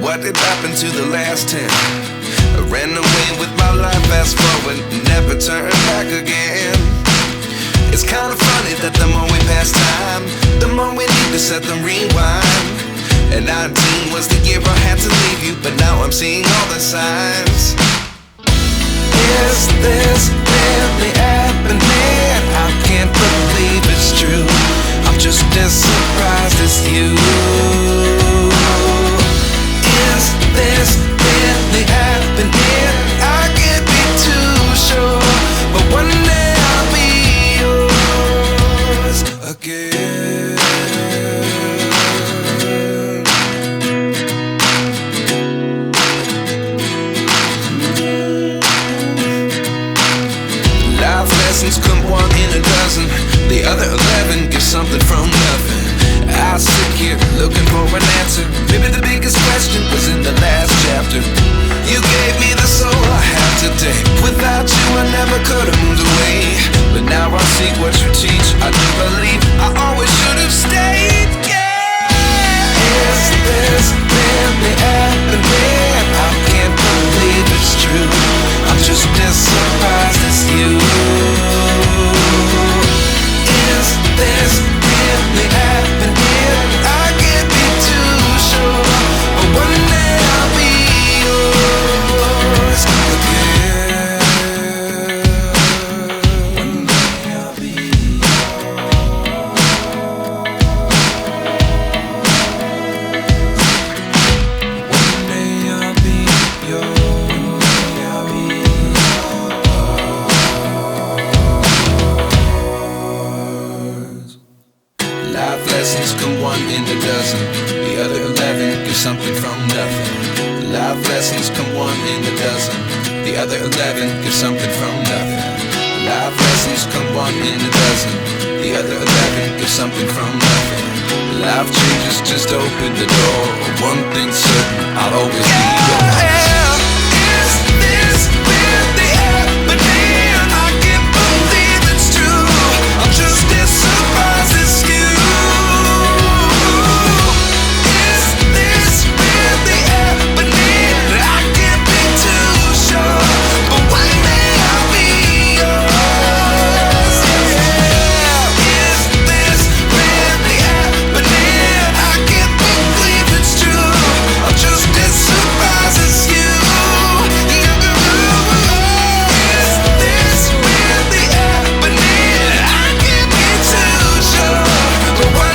what did happen to the last 10? I ran away with my life, fast forward, never turn back again. It's kind of funny that the more we pass time, the more we need to set them rewind. And 19 was the year I had to leave you, but now I'm seeing all the signs. Is this really happening? I can't believe it's true. I'm just as surprised as you. Is this really happening? I can't be too sure, but one day I'll be yours again. Life lessons come one in a dozen. The other 11 get something from nothing. I sit here looking for an answer. Maybe the biggest question was in the last chapter. You gave me the soul I have today. Without you I never could have moved away. But now I see what you teach. I do believe I always should have stayed. Yeah. Is this really happening? I can't believe it's true. I'm just as surprised as you. Is this really happening? I can't be too sure, but one day I'll be yours again. One day I'll be yours. One day I'll be yours. One day I'll be yours. Life lessons come one in a dozen. The other 11 give something from nothing. Life lessons come one in a dozen. The other 11 give something from nothing. Life lessons come one in a dozen. The other 11 give something from nothing. Life changes just open the door. One thing's certain, I'll always be